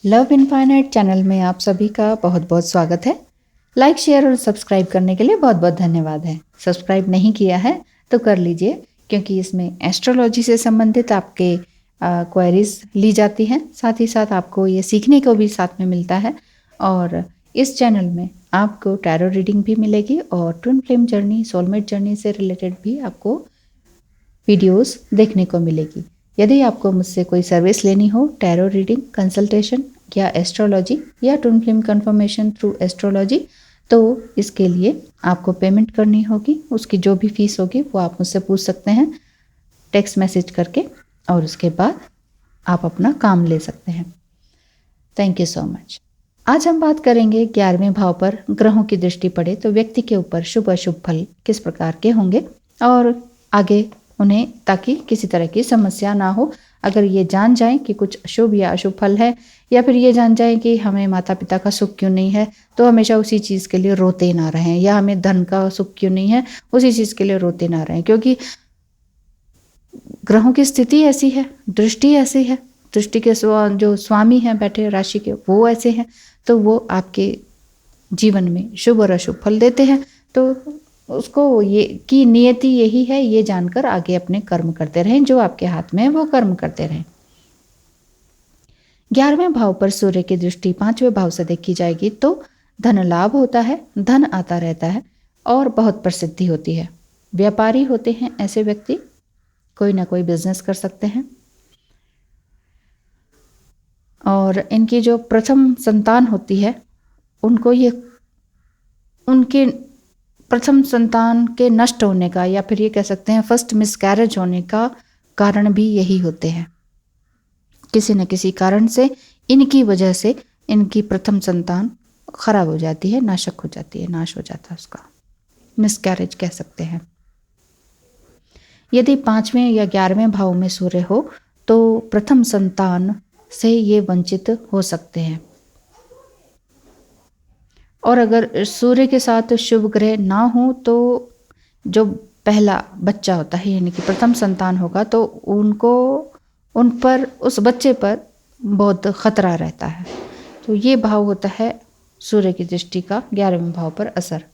Love infinite channel में आप सभी का बहुत बहुत स्वागत है। लाइक, शेयर और सब्सक्राइब करने के लिए बहुत बहुत धन्यवाद है। सब्सक्राइब नहीं किया है तो कर लीजिए, क्योंकि इसमें एस्ट्रोलॉजी से संबंधित आपके क्वेरीज ली जाती हैं। साथ ही साथ आपको ये सीखने को भी साथ में मिलता है। और इस चैनल में आपको टैरो रीडिंग भी मिलेगी और twin flame journey, soulmate journey से रिलेटेड भी आपको वीडियोस देखने को मिलेगी। यदि आपको मुझसे कोई सर्विस लेनी हो, टैरो रीडिंग, कंसल्टेशन या एस्ट्रोलॉजी या twin flame confirmation through astrology, तो इसके लिए आपको पेमेंट करनी होगी। उसकी जो भी फीस होगी वो आप मुझसे पूछ सकते हैं टेक्स्ट मैसेज करके, और उसके बाद आप अपना काम ले सकते हैं। Thank you so much. आज हम बात करेंगे 11वें भाव पर ग्रहों की दृष्टि पड़े तो व्यक्ति के ऊपर शुभ अशुभ फल किस प्रकार के होंगे, और आगे उन्हें ताकि किसी तरह की समस्या ना हो। अगर ये जान जाएं कि कुछ अशुभ या अशुभ फल है, या फिर ये जान जाएं कि हमें माता पिता का सुख क्यों नहीं है, तो हमेशा उसी चीज़ के लिए रोते ना रहें। या हमें धन का सुख क्यों नहीं है, उसी चीज़ के लिए रोते ना रहें। क्योंकि ग्रहों की स्थिति ऐसी है, दृष्टि ऐसी है, दृष्टि के जो स्वामी हैं बैठे राशि के, वो ऐसे हैं, तो वो आपके जीवन में शुभ और अशुभ फल देते हैं। तो उसको ये की नियति यही है, ये जानकर आगे अपने कर्म करते रहें, जो आपके हाथ में है वो कर्म करते रहें। 11वें भाव पर सूर्य की दृष्टि 5वें भाव से देखी जाएगी तो धन लाभ होता है, धन आता रहता है और बहुत प्रसिद्धि होती है। व्यापारी होते हैं ऐसे व्यक्ति, कोई ना कोई बिजनेस कर सकते हैं। और इनकी जो प्रथम संतान होती है, उनको ये उनके प्रथम संतान के नष्ट होने का, या फिर ये कह सकते हैं फर्स्ट मिसकैरेज होने का कारण भी यही होते हैं। किसी न किसी कारण से, इनकी वजह से इनकी प्रथम संतान खराब हो जाती है, नाशक हो जाती है, नाश हो जाता है, उसका मिसकैरेज कह सकते हैं। यदि 5वें या 11वें भाव में सूर्य हो तो प्रथम संतान से ये वंचित हो सकते हैं। और अगर सूर्य के साथ शुभ ग्रह ना हो तो जो पहला बच्चा होता है, यानी कि प्रथम संतान होगा, तो उन पर, उस बच्चे पर बहुत खतरा रहता है। तो ये भाव होता है सूर्य की दृष्टि का 11वें भाव पर असर।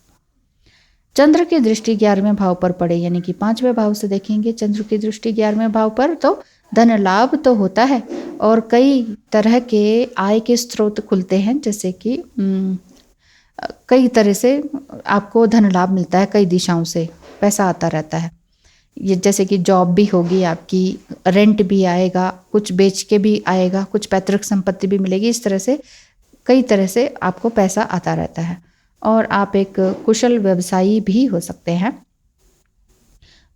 चंद्र की दृष्टि 11वें भाव पर पड़े, यानी कि 5वें भाव से देखेंगे चंद्र की दृष्टि 11वें भाव पर, तो धन लाभ तो होता है और कई तरह के आय के स्रोत खुलते हैं। जैसे कि कई तरह से आपको धन लाभ मिलता है, कई दिशाओं से पैसा आता रहता है। ये जैसे कि जॉब भी होगी आपकी, रेंट भी आएगा, कुछ बेच के भी आएगा, कुछ पैतृक संपत्ति भी मिलेगी। इस तरह से कई तरह से आपको पैसा आता रहता है। और आप एक कुशल व्यवसायी भी हो सकते हैं,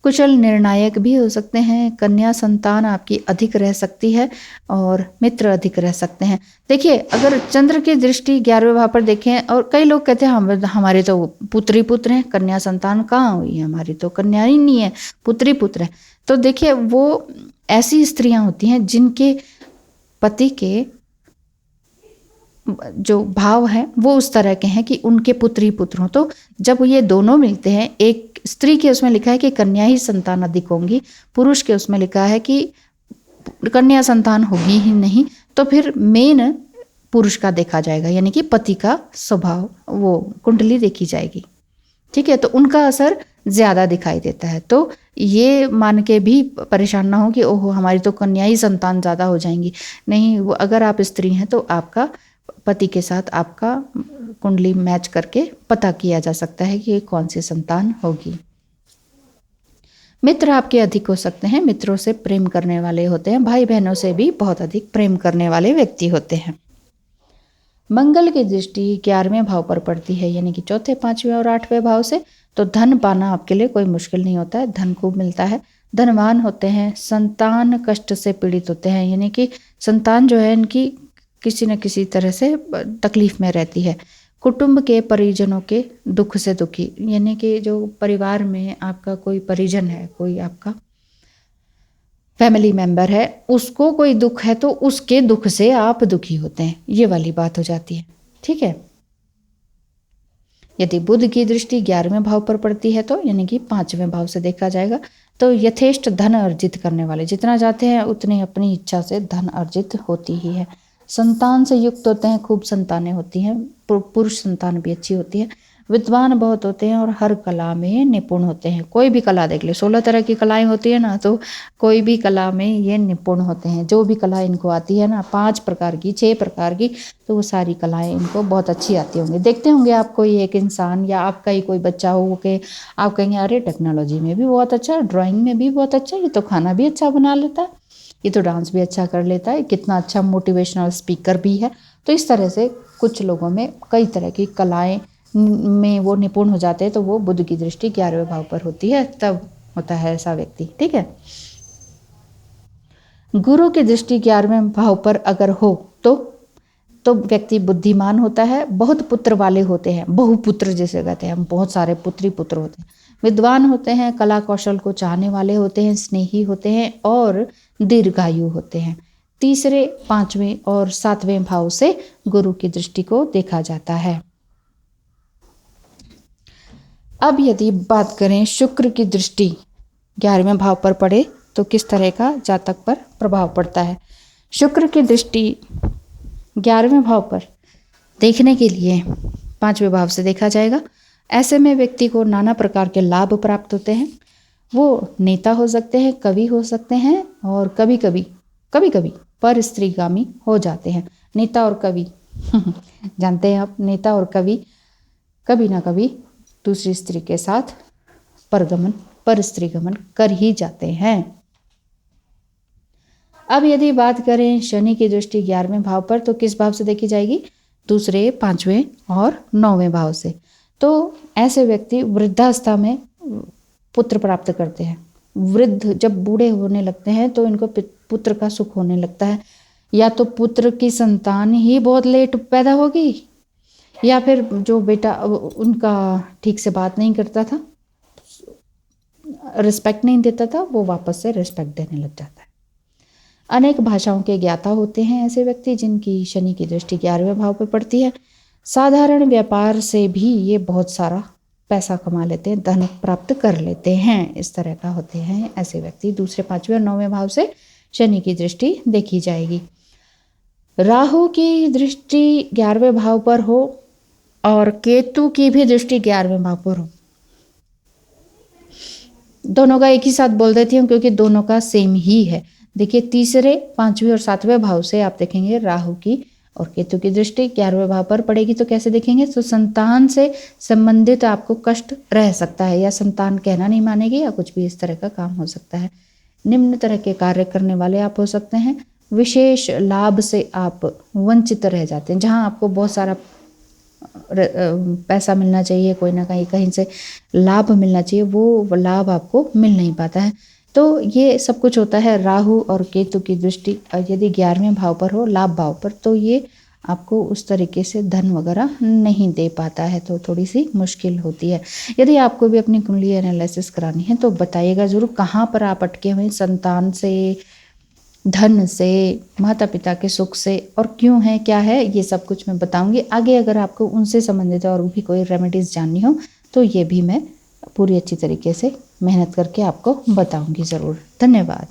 कुशल निर्णायक भी हो सकते हैं। कन्या संतान आपकी अधिक रह सकती है और मित्र अधिक रह सकते हैं। देखिए, अगर चंद्र की दृष्टि 11वें भाव पर देखें, और कई लोग कहते हैं हमारे तो पुत्री पुत्र हैं, कन्या संतान कहाँ हुई है, हमारी तो कन्या ही नहीं है, पुत्री पुत्र है। तो देखिए, वो ऐसी स्त्रियां होती हैं जिनके पति के जो भाव हैं वो उस तरह के हैं कि उनके पुत्री पुत्र हों। तो जब ये दोनों मिलते हैं, एक स्त्री के उसमें लिखा है कि कन्या ही संतान अधिक होंगी, पुरुष के उसमें लिखा है कि कन्या संतान होगी ही नहीं, तो फिर मेन पुरुष का देखा जाएगा, यानी कि पति का स्वभाव, वो कुंडली देखी जाएगी। ठीक है, तो उनका असर ज़्यादा दिखाई देता है। तो ये मान के भी परेशान ना हो कि ओहो हमारी तो कन्या ही संतान ज़्यादा हो जाएंगी। नहीं, वो अगर आप स्त्री हैं तो आपका पति के साथ आपका कुंडली मैच करके पता किया जा सकता है कि कौन सी संतान होगी। मित्र आपके अधिक हो सकते हैं, मित्रों से प्रेम करने वाले होते हैं, भाई बहनों से भी बहुत अधिक प्रेम करने वाले व्यक्ति होते हैं। मंगल की दृष्टि 11वें भाव पर पड़ती है, यानी कि चौथे, 5वें और 8वें भाव से, तो धन पाना आपके लिए कोई मुश्किल नहीं होता है, धन खूब मिलता है, धनवान होते हैं। संतान कष्ट से पीड़ित होते हैं, यानी कि संतान जो है इनकी किसी न किसी तरह से तकलीफ में रहती है। कुटुंब के परिजनों के दुख से दुखी, यानी कि जो परिवार में आपका कोई परिजन है, कोई आपका फैमिली मेंबर है, उसको कोई दुख है तो उसके दुख से आप दुखी होते हैं, ये वाली बात हो जाती है। ठीक है, यदि बुध की दृष्टि 11वें भाव पर पड़ती है तो, यानी कि 5वें भाव से देखा जाएगा, तो यथेष्ट धन अर्जित करने वाले, जितना चाहते हैं उतनी अपनी इच्छा से धन अर्जित होती ही है। संतान से युक्त होते हैं, खूब संतानें होती हैं, पुरुष संतान भी अच्छी होती है, विद्वान बहुत होते हैं और हर कला में निपुण होते हैं। कोई भी कला देख ले, 16 तरह की कलाएं होती है ना, तो कोई भी कला में ये निपुण होते हैं। जो भी कला इनको आती है ना, 5 प्रकार की 6 प्रकार की, तो वो सारी कलाएं इनको बहुत अच्छी आती होंगी। देखते होंगे आप कोई एक इंसान या आपका ही कोई बच्चा हो के आप कहेंगे अरे टेक्नोलॉजी में भी बहुत अच्छा, ड्राइंग में भी बहुत अच्छा, ये तो खाना भी अच्छा बना लेता है, ये तो डांस भी अच्छा कर लेता है, कितना अच्छा मोटिवेशनल स्पीकर भी है। तो इस तरह से कुछ लोगों में कई तरह की कलाएं में वो निपुण हो जाते हैं, तो वो बुध की दृष्टि 11वें भाव पर होती है, तब होता है ऐसा व्यक्ति। ठीक है। गुरु की दृष्टि 11वें भाव पर अगर हो तो व्यक्ति बुद्धिमान होता है, बहुत पुत्र वाले होते हैं, बहुपुत्र जिसे कहते हैं, बहुत सारे पुत्री पुत्र होते हैं, विद्वान होते हैं, कला कौशल को चाहने वाले होते हैं, स्नेही होते हैं और दीर्घायु होते हैं। तीसरे, 5वें और 7वें भाव से गुरु की दृष्टि को देखा जाता है। अब यदि बात करें शुक्र की दृष्टि 11वें भाव पर पड़े तो किस तरह का जातक पर प्रभाव पड़ता है। शुक्र की दृष्टि 11वें भाव पर देखने के लिए 5वें भाव से देखा जाएगा। ऐसे में व्यक्ति को नाना प्रकार के लाभ प्राप्त होते हैं। वो नेता हो सकते हैं, कवि हो सकते हैं और कभी कभी पर स्त्रीगामी हो जाते हैं। नेता और कवि जानते हैं आप, नेता और कवि कभी ना कभी दूसरी स्त्री के साथ पर स्त्रीगमन कर ही जाते हैं। अब यदि बात करें शनि की दृष्टि 11वें भाव पर तो किस भाव से देखी जाएगी, दूसरे, 5वें और 9वें भाव से। तो ऐसे व्यक्ति वृद्धावस्था में पुत्र प्राप्त करते हैं। वृद्ध जब बूढ़े होने लगते हैं तो इनको पुत्र का सुख होने लगता है, या तो पुत्र की संतान ही बहुत लेट पैदा होगी, या फिर जो बेटा उनका ठीक से बात नहीं करता था, रिस्पेक्ट नहीं देता था, वो वापस से रिस्पेक्ट देने लग जाता है। अनेक भाषाओं के ज्ञाता होते हैं ऐसे व्यक्ति जिनकी शनि की दृष्टि 11वें भाव पर पड़ती है। साधारण व्यापार से भी ये बहुत सारा पैसा कमा लेते हैं, धन प्राप्त कर लेते हैं। इस तरह का होते हैं ऐसे व्यक्ति। दूसरे, 5वें और 9वें भाव से शनि की दृष्टि देखी जाएगी। राहु की दृष्टि 11वें भाव पर हो और केतु की भी दृष्टि 11वें भाव पर हो, दोनों का एक ही साथ बोल देती हूँ क्योंकि दोनों का सेम ही है। देखिए, तीसरे, 5वें और 7वें भाव से आप देखेंगे राहु की और केतु की दृष्टि 11वें भाव पर पड़ेगी तो कैसे देखेंगे, तो संतान से संबंधित आपको कष्ट रह सकता है, या संतान कहना नहीं मानेगी, या कुछ भी इस तरह का काम हो सकता है। निम्न तरह के कार्य करने वाले आप हो सकते हैं। विशेष लाभ से आप वंचित रह जाते हैं। जहाँ आपको बहुत सारा पैसा मिलना चाहिए, कोई ना कहीं से लाभ मिलना चाहिए, वो लाभ आपको मिल नहीं पाता है। तो ये सब कुछ होता है राहु और केतु की दृष्टि यदि 11वें भाव पर हो, लाभ भाव पर, तो ये आपको उस तरीके से धन वगैरह नहीं दे पाता है, तो थोड़ी सी मुश्किल होती है। यदि आपको भी अपनी कुंडली एनालिसिस करानी है तो बताइएगा ज़रूर कहाँ पर आप अटके हुए, संतान से, धन से, माता पिता के सुख से, और क्यों है, क्या है, ये सब कुछ मैं बताऊंगी आगे। अगर आपको उनसे संबंधित और भी कोई रेमेडीज़ जाननी हो तो ये भी मैं पूरी अच्छी तरीके से मेहनत करके आपको बताऊंगी ज़रूर। धन्यवाद।